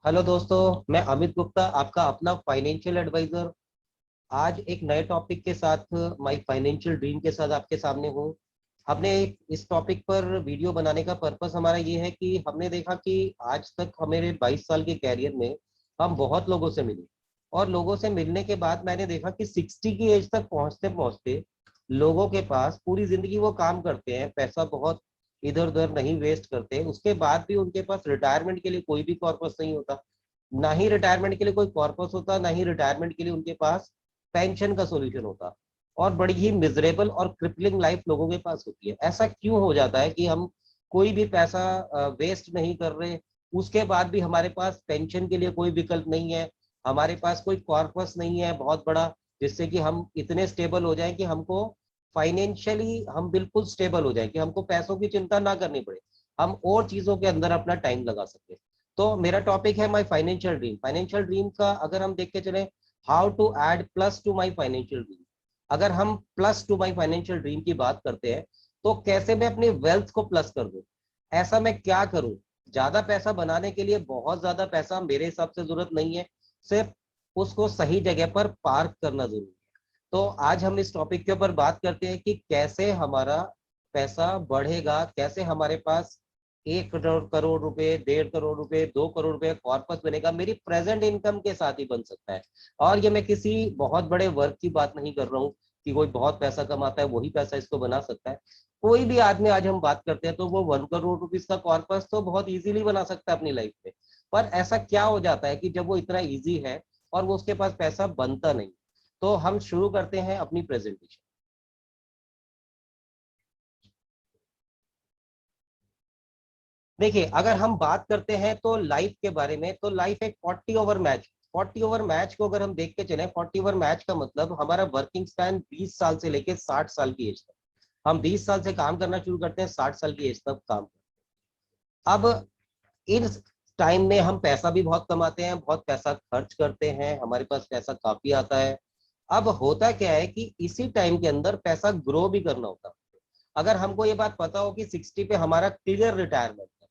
Hello दोस्तों, मैं अमित गुप्ता, आपका अपना फाइनेंशियल एडवाइजर। आज एक नए टॉपिक के साथ माय फाइनेंशियल ड्रीम के साथ आपके सामने हूँ। हमने इस टॉपिक पर वीडियो बनाने का पर्पस हमारा ये है कि हमने देखा कि आज तक हमारे 22 साल के कैरियर में हम बहुत लोगों से मिले, और लोगों से मिलने के बाद मैंने देखा कि 60 की एज तक पहुंचते पहुंचते लोगों के पास पूरी जिंदगी वो काम करते हैं, पैसा बहुत इधर उधर नहीं वेस्ट करते, उसके बाद भी उनके पास रिटायरमेंट के लिए कोई भी कॉर्पस नहीं होता। ना ही रिटायरमेंट के लिए कोई कॉर्पस होता, ना ही रिटायरमेंट के लिए उनके पास पेंशन का सोल्यूशन होता। और बड़ी ही मिजरेबल और क्रिपलिंग लाइफ लोगों के पास होती है। ऐसा क्यों हो जाता है कि हम कोई भी पैसा वेस्ट नहीं कर रहे, उसके बाद भी हमारे पास पेंशन के लिए कोई विकल्प नहीं है, हमारे पास कोई कॉर्पस नहीं है बहुत बड़ा, जिससे कि हम इतने स्टेबल हो जाएं कि हमको फाइनेंशियली हम बिल्कुल स्टेबल हो जाए कि हमको पैसों की चिंता ना करनी पड़े, हम और चीजों के अंदर अपना टाइम लगा सके। तो मेरा टॉपिक है my financial dream. Financial dream का अगर हम देख के चले, how to add plus to my financial dream. अगर हम plus to my financial dream की बात करते हैं, तो कैसे मैं अपनी वेल्थ को प्लस कर दूं, ऐसा मैं क्या करूं। ज्यादा पैसा बनाने के लिए बहुत ज्यादा पैसा मेरे हिसाब से जरूरत नहीं है, सिर्फ उसको सही जगह पर पार्क करना जरूरी है। तो आज हम इस टॉपिक के ऊपर बात करते हैं कि कैसे हमारा पैसा बढ़ेगा, कैसे हमारे पास 1 करोड़ रुपए, 1.5 करोड़ रुपए, 2 करोड़ रुपए कॉर्पस बनेगा, मेरी प्रेजेंट इनकम के साथ ही बन सकता है। और ये मैं किसी बहुत बड़े वर्क की बात नहीं कर रहा हूँ कि कोई बहुत पैसा कमाता है वही पैसा इसको बना सकता है। कोई भी आदमी आज हम बात करते हैं तो वो 1 करोड़ रुपीज का कॉर्पस तो बहुत इजीली बना सकता है अपनी लाइफ में। पर ऐसा क्या हो जाता है कि जब वो इतना इजी है और वो उसके पास पैसा बनता नहीं। तो हम शुरू करते हैं अपनी प्रेजेंटेशन। देखिए, अगर हम बात करते हैं तो लाइफ के बारे में, तो लाइफ एक 40 ओवर मैच। 40 ओवर मैच को अगर हम देख के चले, 40 ओवर मैच का मतलब हमारा वर्किंग स्पैन 20 साल से लेके 60 साल की एज तक। हम 20 साल से काम करना शुरू करते हैं, 60 साल की एज तक काम करते हैं। अब इन टाइम में हम पैसा भी बहुत कमाते हैं, बहुत पैसा खर्च करते हैं, हमारे पास पैसा काफी आता है। अब होता क्या है कि इसी टाइम के अंदर पैसा ग्रो भी करना होता है। अगर हमको ये बात पता हो कि 60 पे हमारा क्लियर रिटायरमेंट है,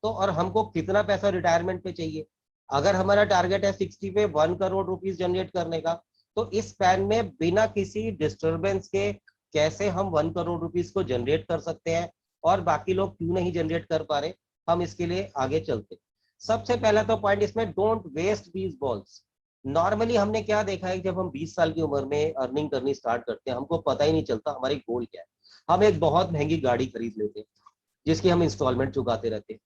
तो और हमको कितना पैसा रिटायरमेंट पे चाहिए। अगर हमारा टारगेट है 60 पे 1 करोड़ रुपीज जनरेट करने का, तो इस पैन में बिना किसी डिस्टरबेंस के कैसे हम 1 करोड़ रुपीज को जनरेट कर सकते हैं, और बाकी लोग क्यों नहीं जनरेट कर पा रहे, हम इसके लिए आगे चलते हैं। सबसे पहला तो पॉइंट इसमें, don't waste these balls. Normally हमने क्या देखा है, जब हम 20 साल की उम्र में अर्निंग करनी स्टार्ट करते हैं, हमको पता ही नहीं चलता हमारी गोल क्या है। हम एक बहुत महंगी गाड़ी खरीद लेते हैं जिसकी हम इंस्टॉलमेंट चुकाते रहते हैं।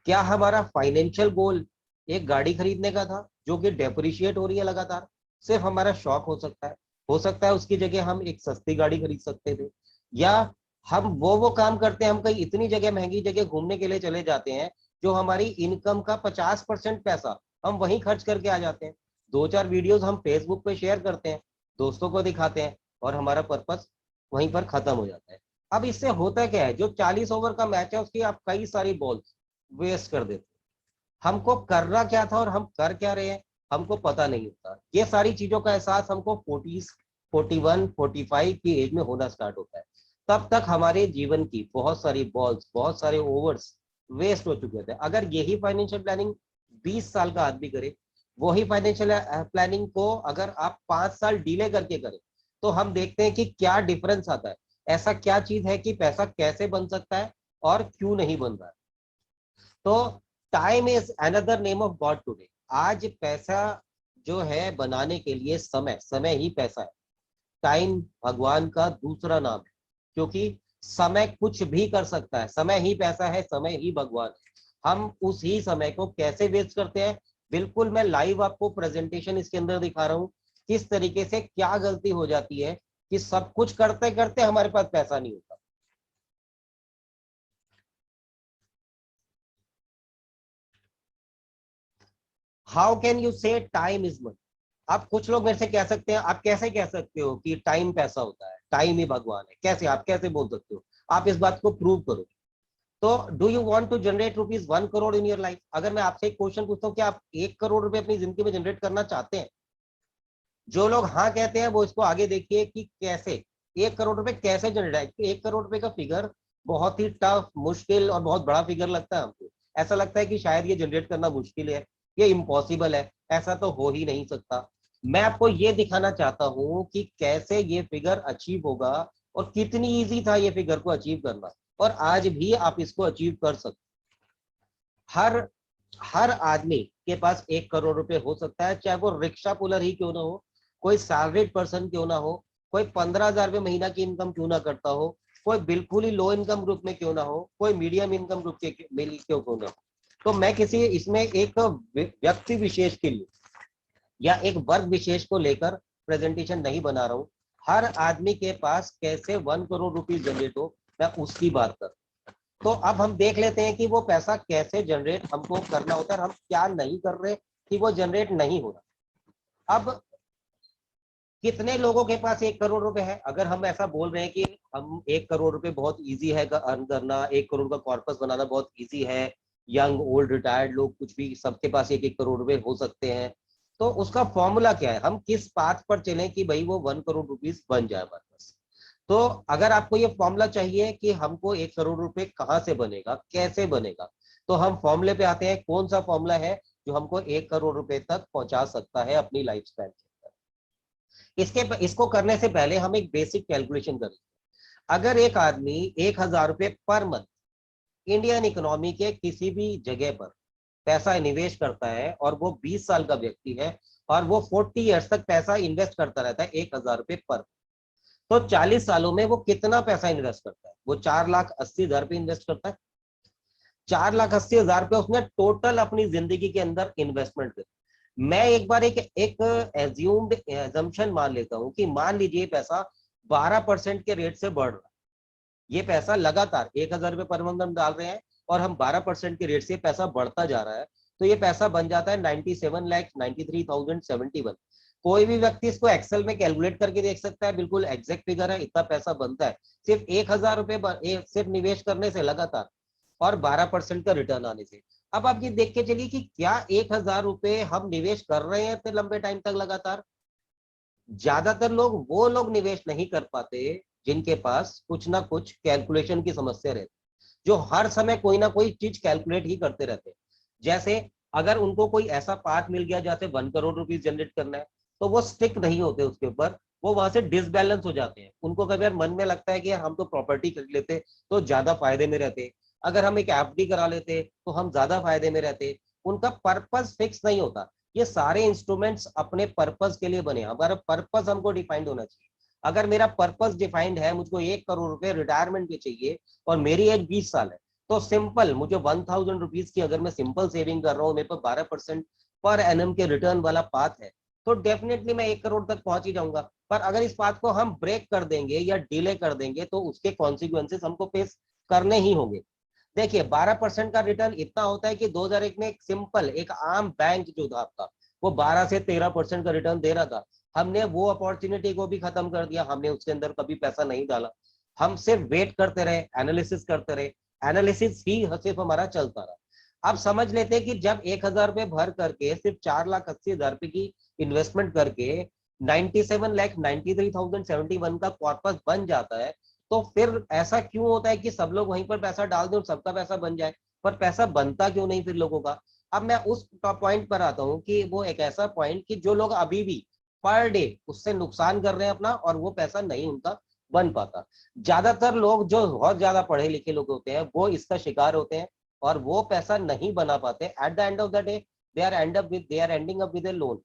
क्या हमारा फाइनेंशियल गोल एक गाड़ी खरीदने का था जो कि डेप्रिशिएट हो रही है लगातार? सिर्फ हमारा शौक हो सकता है। हो सकता है उसकी जगह हम एक सस्ती गाड़ी खरीद सकते थे, या हम वो काम करते हैं, हम कहीं इतनी जगह महंगी जगह घूमने के लिए चले जाते हैं जो हमारी इनकम का 50% पैसा हम वहीं खर्च करके आ जाते हैं। 2 4 वीडियोस हम फेसबुक पे शेयर करते हैं, दोस्तों को दिखाते हैं, और हमारा पर्पस वहीं पर खत्म हो जाता है। अब इससे होता क्या है, जो 40 ओवर का मैच है उसकी आप कई सारी बॉल्स वेस्ट कर देते हैं। हमको करना क्या था और हम कर क्या रहे हैं, हमको पता नहीं होता। ये सारी चीजों का एहसास हमको 40, 41, 45 की एज में होना स्टार्ट होता है। तब तक हमारे जीवन की बहुत सारी बॉल्स, बहुत सारे ओवर्स वेस्ट हो चुके थे। अगर यही फाइनेंशियल प्लानिंग 20 साल का आदमी करे, वही फाइनेंशियल प्लानिंग को अगर आप 5 साल डिले करके करें, तो हम देखते हैं कि क्या डिफरेंस आता है। ऐसा क्या चीज है कि पैसा कैसे बन सकता है और क्यों नहीं बन रहा है। तो time is another name of God today. आज पैसा जो है बनाने के लिए, समय, समय ही पैसा है। टाइम भगवान का दूसरा नाम है, क्योंकि समय कुछ भी कर सकता है। समय ही पैसा है, समय ही भगवान है। हम उस ही समय को कैसे वेस्ट करते हैं, बिल्कुल मैं लाइव आपको प्रेजेंटेशन इसके अंदर दिखा रहा हूं, किस तरीके से क्या गलती हो जाती है कि सब कुछ करते करते हमारे पास पैसा नहीं होता। हाउ कैन यू से टाइम इज मनी। आप कुछ लोग मेरे से कह सकते हैं, आप कैसे कह सकते हो कि टाइम पैसा होता है, टाइम ही भगवान है, कैसे, आप कैसे बोल सकते हो? आप इस बात को प्रूव करो। तो do you want to generate rupees 1 crore in your life? अगर मैं आपसे एक क्वेश्चन पूछता हूँ कि आप 1 करोड़ रुपए अपनी जिंदगी में जनरेट करना चाहते हैं? जो लोग हाँ कहते हैं वो इसको आगे देखिए कि कैसे 1 करोड़ रुपए कैसे जनरेट। 1 करोड़ रुपए का फिगर बहुत ही टफ, मुश्किल और बहुत बड़ा फिगर लगता है हमको। ऐसा लगता है कि शायद ये जनरेट करना मुश्किल है, ये इम्पॉसिबल है, ऐसा तो हो ही नहीं सकता। मैं आपको ये दिखाना चाहता हूँ कि कैसे ये फिगर अचीव होगा और कितनी इजी था ये फिगर को अचीव करना, और आज भी आप इसको अचीव कर सकते। हर हर आदमी के पास 1 करोड़ रुपए हो सकता है, चाहे वो रिक्शा पुलर ही क्यों ना हो, कोई सैलरीड पर्सन क्यों ना हो, कोई 15,000 रुपए महीना की इनकम क्यों ना करता हो, कोई बिल्कुल ही लो इनकम ग्रुप में क्यों ना हो, कोई मीडियम इनकम ग्रुप के मिल क्यों ना हो। तो मैं किसी इसमें एक व्यक्ति विशेष के लिए या एक वर्ग विशेष को लेकर प्रेजेंटेशन नहीं बना रहा हूँ। हर आदमी के पास कैसे 1 करोड़ रुपीज जनरेट हो, मैं उसकी बात कर। तो अब हम देख लेते हैं कि वो पैसा कैसे जनरेट हमको करना होता है और हम क्या नहीं कर रहे कि वो जनरेट नहीं हो रहा। अब कितने लोगों के पास 1 करोड़ रुपए है? अगर हम ऐसा बोल रहे हैं कि हम 1 करोड़ रुपए बहुत इजी है अर्न करना, 1 करोड़ का कॉर्पस बनाना बहुत इजी है, यंग ओल्ड रिटायर्ड लोग कुछ भी, सबके पास 1-1 करोड़ रुपए हो सकते हैं, तो उसका फॉर्मूला क्या है? हम किस पाथ पर चलें कि भाई वो 1 करोड़ रुपीज बन जाए हमारे पास? तो अगर आपको ये फॉर्मूला चाहिए कि हमको 1 करोड़ रुपए कहाँ से बनेगा, कैसे बनेगा, तो हम फॉर्मूले पे आते हैं। कौन सा फॉर्मूला है जो हमको 1 करोड़ रुपए तक पहुंचा सकता है अपनी लाइफ स्पैन के अंदर? इसको करने से पहले हम एक बेसिक कैलकुलेशन करें। अगर एक आदमी 1,000 रुपए पर मंथ इंडियन इकोनॉमी के किसी भी जगह पर पैसा निवेश करता है और वो 20 साल का व्यक्ति है और वो 40 ईयर्स तक पैसा इन्वेस्ट करता रहता है 1,000 रुपए पर, तो 40 सालों में वो कितना पैसा इन्वेस्ट करता है? वो 4,80,000 पे इन्वेस्ट करता है। 4,80,000 पे उसने टोटल अपनी जिंदगी के अंदर इन्वेस्टमेंट कर। मैं एक बार एक एज्यूम्ड एजम्पशन मान लेता हूं कि मान लीजिए पैसा 12% के रेट से बढ़ रहा है। ये पैसा लगातार 1,000 रुपए पर मंथ हम डाल रहे हैं और हम 12% के रेट से पैसा बढ़ता जा रहा है, तो ये पैसा बन जाता है 97,93,071। कोई भी व्यक्ति इसको एक्सेल में कैलकुलेट करके देख सकता है, बिल्कुल एग्जैक्ट फिगर है, इतना पैसा बनता है सिर्फ 1,000 रुपए सिर्फ निवेश करने से लगातार और 12% का रिटर्न आने से। अब आप ये देख के चलिए कि क्या 1,000 रुपए हम निवेश कर रहे हैं इतने लंबे टाइम तक लगातार? ज्यादातर लोग वो लोग निवेश नहीं कर पाते जिनके पास कुछ ना कुछ कैलकुलेशन की समस्या रहती, जो हर समय कोई ना कोई चीज कैलकुलेट ही करते रहते। जैसे अगर उनको कोई ऐसा पाथ मिल गया जैसे 1 करोड़ रुपीज जनरेट करना है, तो वो स्टिक नहीं होते उसके ऊपर, वो वहां से डिसबैलेंस हो जाते हैं। उनको कभी यार मन में लगता है कि यार हम तो प्रॉपर्टी कर लेते तो ज्यादा फायदे में रहते, अगर हम एक एफडी करा लेते तो हम ज्यादा फायदे में रहते। उनका पर्पस फिक्स नहीं होता। ये सारे इंस्ट्रूमेंट्स अपने पर्पस के लिए बने, हमारा पर्पस हमको डिफाइंड होना चाहिए। अगर मेरा पर्पस डिफाइंड है, मुझको 1 करोड़ रुपए रिटायरमेंट पे चाहिए और मेरी एज 20 साल है, तो सिंपल मुझे 1,000 रुपीज की अगर मैं सिंपल सेविंग कर रहा हूँ, मेरे पास 12% पर एनम के रिटर्न वाला पाथ है, तो डेफिनेटली मैं 1 करोड़ तक पहुंच ही जाऊंगा। पर अगर इस पाथ को हम ब्रेक कर देंगे या डिले कर देंगे तो उसके कॉन्सिक्वेंसेस हमको फेस करने ही होंगे। देखिए 12% का रिटर्न इतना होता है कि 2001 में एक सिंपल एक आम बैंक जो था आपका, वो 12 से 13% का रिटर्न दे रहा था। हमने वो अपॉर्चुनिटी को भी खत्म कर दिया, हमने उसके अंदर कभी पैसा नहीं डाला, हम सिर्फ वेट करते रहे, एनालिसिस करते रहे, एनालिसिस ही सिर्फ हमारा चलता रहा। अब समझ लेते हैं कि जब 1,000 रुपए भर करके सिर्फ 4,80,000 रुपए की इन्वेस्टमेंट करके 97,93,071 का कॉर्पस बन जाता है, तो फिर ऐसा क्यों होता है कि सब लोग वहीं पर पैसा डाल दें और सबका पैसा बन जाए, पर पैसा बनता क्यों नहीं फिर लोगों का? अब मैं उस पॉइंट पर आता हूं कि वो एक ऐसा पॉइंट कि जो लोग अभी भी पर डे उससे नुकसान कर रहे हैं अपना और वो पैसा नहीं उनका बन पाता। ज्यादातर लोग जो बहुत ज्यादा पढ़े लिखे लोग होते हैं वो इसका शिकार होते हैं और वो पैसा नहीं बना पाते। At the end of the day they are ending up with a loan.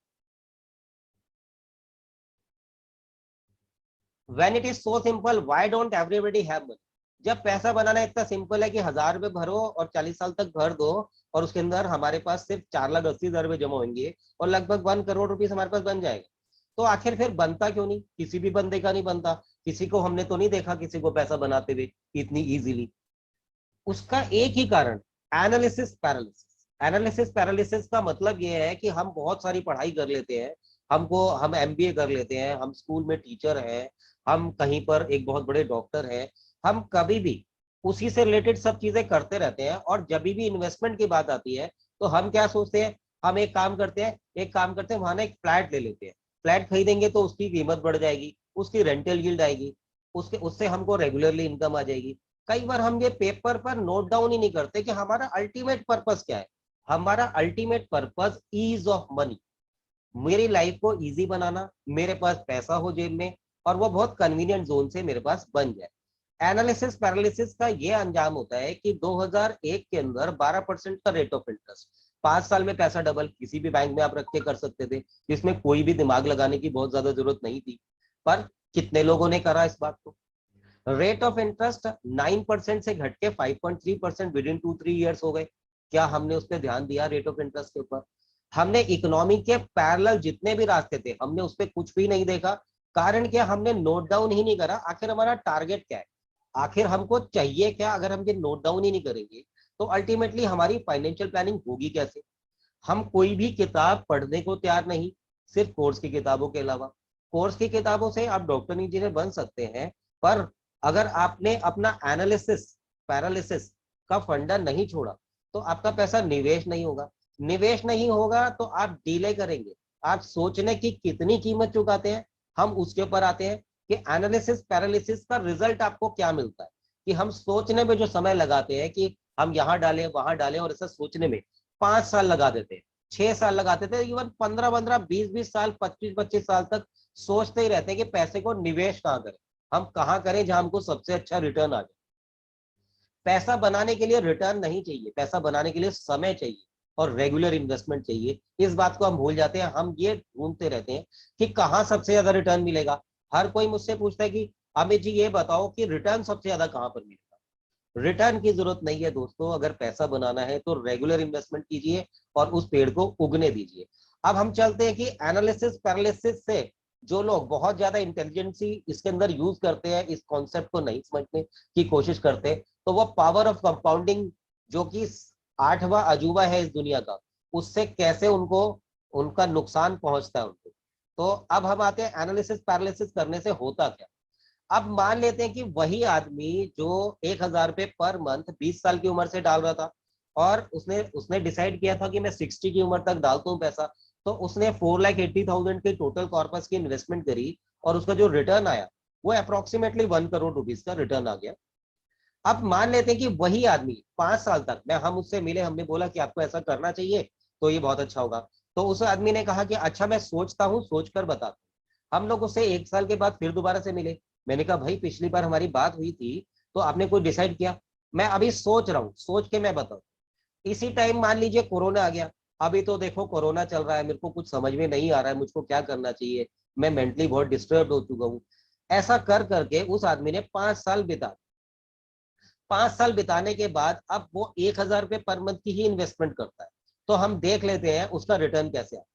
When it is so simple, why don't everybody have money? जब पैसा बनाना इतना सिंपल है कि 1,000 रुपए भरो और 40 साल तक भर दो और उसके अंदर हमारे पास सिर्फ 4,80,000 रुपए जमा होंगे और लगभग 1 करोड़ रुपीज हमारे पास बन जाएगा, तो आखिर फिर बनता क्यों नहीं? किसी भी बंदे का नहीं बनता। किसी को हमने तो नहीं देखा किसी को पैसा बनाते हुए इतनी इजीली। उसका एक ही कारण, एनालिसिस पैरालिसिस। एनालिसिस पैरालिसिस का मतलब ये है कि हम बहुत सारी पढ़ाई कर लेते हैं, हम एमबीए कर लेते हैं, हम स्कूल में टीचर हैं, हम कहीं पर एक बहुत बड़े डॉक्टर हैं, हम कभी भी उसी से रिलेटेड सब चीजें करते रहते हैं और जब भी इन्वेस्टमेंट की बात आती है तो हम क्या सोचते हैं? हम एक काम करते हैं वहां ना एक फ्लैट ले लेते हैं। फ्लैट खरीदेंगे तो उसकी कीमत बढ़ जाएगी, उसकी रेंटल यील्ड आएगी, उसके उससे हमको रेगुलरली इनकम आ जाएगी। कई बार हम ये पेपर पर नोट डाउन ही नहीं करते कि हमारा अल्टीमेट पर्पस क्या है। हमारा ultimate purpose is of money, मेरी लाइफ को इजी बनाना, मेरे पास पैसा हो जेब में और वो बहुत कन्वीनियंट जोन से मेरे पास बन जाए। एनालिसिस पैरालिसिस का ये अंजाम होता है कि 2001 के अंदर 12% का रेट ऑफ इंटरेस्ट, 5 साल में पैसा डबल, किसी भी बैंक में आप रख के कर सकते थे, इसमें कोई भी दिमाग लगाने की बहुत ज्यादा जरूरत नहीं थी। पर कितने लोगों ने करा इस बात को? रेट ऑफ इंटरेस्ट 9% से घट के 5.3% विद इन 2-3 ईयर्स हो गए। क्या हमने उस पर ध्यान दिया? रेट ऑफ इंटरेस्ट के ऊपर हमने इकोनॉमी के पैरेलल जितने भी रास्ते थे हमने उस पर कुछ भी नहीं देखा। कारण क्या? हमने नोट डाउन ही नहीं करा आखिर हमारा टारगेट क्या है, आखिर हमको चाहिए क्या। अगर हम ये नोट डाउन ही नहीं करेंगे तो अल्टीमेटली हमारी फाइनेंशियल प्लानिंग होगी कैसे? हम कोई भी किताब पढ़ने को तैयार नहीं, सिर्फ कोर्स की किताबों के अलावा। कोर्स की किताबों से आप डॉक्टर इंजीनियर बन सकते हैं, पर अगर आपने अपना एनालिसिस पैरालिसिस का फंडा नहीं छोड़ा तो आपका पैसा निवेश नहीं होगा। निवेश नहीं होगा तो आप डिले करेंगे। आप सोचने की कितनी कीमत चुकाते हैं, हम उसके ऊपर आते हैं कि एनालिसिस पैरालिसिस का रिजल्ट आपको क्या मिलता है। कि हम सोचने में जो समय लगाते हैं कि हम यहाँ डालें वहां डालें और ऐसा सोचने में 5 साल लगा देते हैं, 6 साल लगाते थे, इवन 15-15, 20-20 साल, 25-25 साल तक सोचते ही रहते हैं कि पैसे को निवेश कहाँ करें, हम कहाँ करें जहां हमको सबसे अच्छा रिटर्न आ जाए। पैसा बनाने के लिए रिटर्न नहीं चाहिए, पैसा बनाने के लिए समय चाहिए और रेगुलर इन्वेस्टमेंट चाहिए। इस बात को हम भूल जाते हैं। हम ये ढूंढते रहते हैं कि कहाँ सबसे ज्यादा रिटर्न मिलेगा। हर कोई मुझसे पूछता है कि अमित जी ये बताओ कि रिटर्न सबसे ज्यादा कहाँ पर मिलेगा। रिटर्न की जरूरत नहीं है दोस्तों, अगर पैसा बनाना है तो रेगुलर इन्वेस्टमेंट कीजिए और उस पेड़ को उगने दीजिए। अब हम चलते हैं कि एनालिसिस पैरालिसिस से जो लोग बहुत ज्यादा इंटेलिजेंसी इसके अंदर यूज करते हैं, इस कॉन्सेप्ट को नहीं समझने की कोशिश करते, तो वो पावर ऑफ कंपाउंडिंग जो कि 8वां अजूबा है इस दुनिया का, उससे कैसे उनको उनका नुकसान पहुंचता है उनको। तो अब हम आते हैं एनालिसिस पैरालिसिस करने से होता क्या। अब मान लेते हैं कि वही आदमी जो 1,000 रुपये पर मंथ 20 साल की उम्र से डाल रहा था और उसने उसने डिसाइड किया था कि मैं 60 की उम्र तक डालता हूँ पैसा, तो उसने 4,80,000 के टोटल कॉर्पस की इन्वेस्टमेंट करी और उसका जो रिटर्न आया वो अप्रोक्सीमेटली 1 करोड़ रुपीज का रिटर्न आ गया। अब मान लेते हैं कि वही आदमी 5 साल तक, मैं हम उससे मिले, हमने बोला कि आपको ऐसा करना चाहिए तो ये बहुत अच्छा होगा, तो उस आदमी ने कहा कि अच्छा मैं सोचता हूँ, सोच कर बताता हूँ। हम लोग उससे 1 साल के बाद फिर दोबारा से मिले। मैंने कहा भाई पिछली बार हमारी बात हुई थी तो आपने कोई डिसाइड किया? मैं अभी सोच रहा हूँ, सोच के मैं बताऊँ। इसी टाइम मान लीजिए कोरोना आ गया। अभी तो देखो कोरोना चल रहा है, मेरे को कुछ समझ में नहीं आ रहा है मुझको क्या करना चाहिए, मैं मेंटली बहुत डिस्टर्ब हो चुका हूँ। ऐसा कर करके उस आदमी ने 5 साल बिता, 5 साल बिताने के बाद अब वो 1,000 रुपये पर मंथ की ही इन्वेस्टमेंट करता है। तो हम देख लेते हैं उसका रिटर्न कैसे आता है।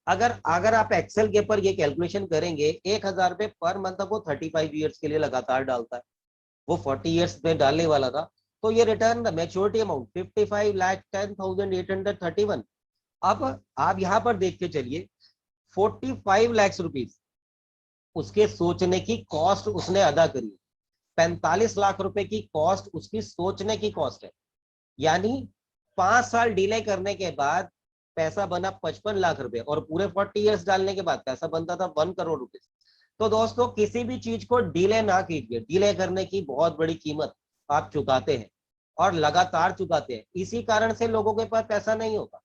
अगर अगर आप एक्सेल के ऊपर ये कैलकुलेशन करेंगे, 1,000 रुपये पर मंथ वो 35 ईयर्स के लिए लगातार डालता है, वो 40 ईयर्स में डालने वाला था। तो ये रिटर्न मैच्योरिटी अमाउंट 55,10,831। अब आप यहाँ पर देख के चलिए, 45 लाख रुपीज उसके सोचने की कॉस्ट उसने अदा करी। 45 लाख रुपए की कॉस्ट उसकी सोचने की कॉस्ट है। यानी 5 साल डिले करने के बाद पैसा बना 55 लाख रुपए और पूरे 40 ईयर्स डालने के बाद पैसा बनता था 1 करोड़ रुपए। तो दोस्तों किसी भी चीज को डिले ना कीजिए, डिले करने की बहुत बड़ी कीमत आप चुकाते हैं और लगातार चुकाते हैं, इसी कारण से लोगों के पास पैसा नहीं होता।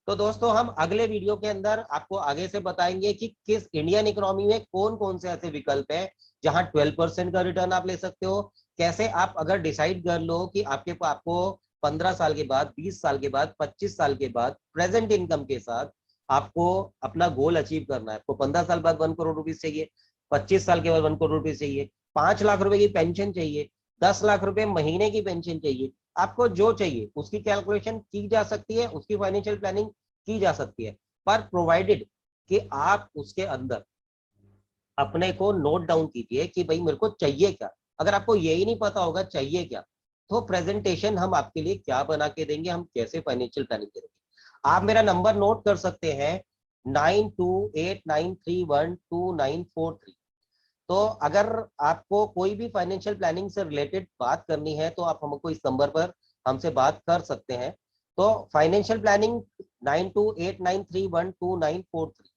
तो दोस्तों हम अगले वीडियो के अंदर आपको आगे से बताएंगे कि किस इंडियन इकोनॉमी में कौन कौन से ऐसे विकल्प है जहां 12% का रिटर्न आप ले सकते हो। कैसे आप अगर डिसाइड कर लो कि आपको 15 साल के बाद, 20 साल के बाद, 25 साल के बाद प्रेजेंट इनकम के साथ आपको अपना गोल अचीव करना है। आपको 15 साल बाद 1 करोड़ रुपीज चाहिए, 25 साल के बाद 1 करोड़ रुपीज चाहिए, 5 लाख रुपए की पेंशन चाहिए, 10 लाख रुपए महीने की पेंशन चाहिए, आपको जो चाहिए उसकी कैलकुलेशन की जा सकती है, उसकी फाइनेंशियल प्लानिंग की जा सकती है। पर प्रोवाइडेड कि आप उसके अंदर अपने को नोट डाउन कीजिए कि भाई मेरे को चाहिए क्या। अगर आपको यही नहीं पता होगा चाहिए क्या, तो प्रेजेंटेशन हम आपके लिए क्या बना के देंगे, हम कैसे फाइनेंशियल प्लानिंग करेंगे। आप मेरा नंबर नोट कर सकते हैं, 9289312943। तो अगर आपको कोई भी फाइनेंशियल प्लानिंग से रिलेटेड बात करनी है तो आप हमको इस नंबर पर हमसे बात कर सकते हैं। तो फाइनेंशियल प्लानिंग 9289312943।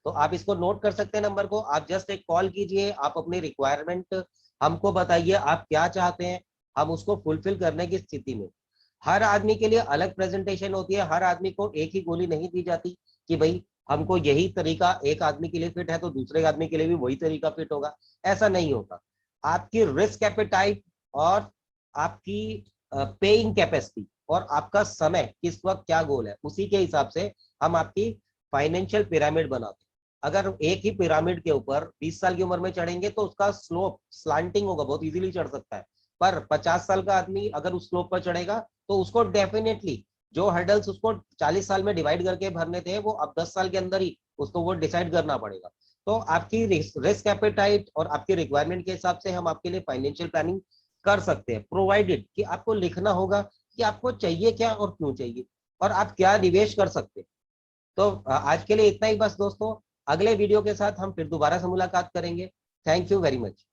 तो आप इसको नोट कर सकते हैं नंबर को, आप जस्ट एक कॉल कीजिए, आप अपनी रिक्वायरमेंट हमको बताइए आप क्या चाहते हैं, हम उसको फुलफिल करने की स्थिति में हर आदमी के लिए अलग प्रेजेंटेशन होती है, हर आदमी को एक ही गोली नहीं दी जाती कि भाई हमको यही तरीका एक आदमी के लिए फिट है तो दूसरे आदमी के लिए भी वही तरीका फिट होगा, ऐसा नहीं होता। आपकी रिस्क एपेटाइट और आपकी पेइंग कैपेसिटी और आपका समय किस वक्त क्या गोल है, उसी के हिसाब से हम आपकी फाइनेंशियल पिरामिड बनाते हैं। अगर एक ही पिरामिड के ऊपर 20 साल की उम्र में चढ़ेंगे तो उसका स्लोप स्लांटिंग होगा, बहुत इजीली चढ़ सकता है। पर 50 साल का आदमी अगर उस स्लोप पर चढ़ेगा तो उसको डेफिनेटली जो हर्डल्स उसको 40 साल में डिवाइड करके भरने थे वो अब 10 साल के अंदर ही उसको वो डिसाइड करना पड़ेगा। तो आपकी रिस्क एपेटाइट और आपकी रिक्वायरमेंट के हिसाब से हम आपके लिए फाइनेंशियल प्लानिंग कर सकते हैं, प्रोवाइडेड कि आपको लिखना होगा कि आपको चाहिए क्या और क्यों चाहिए और आप क्या निवेश कर सकते हैं। तो आज के लिए इतना ही बस दोस्तों, अगले वीडियो के साथ हम फिर दोबारा से मुलाकात करेंगे। Thank you very much.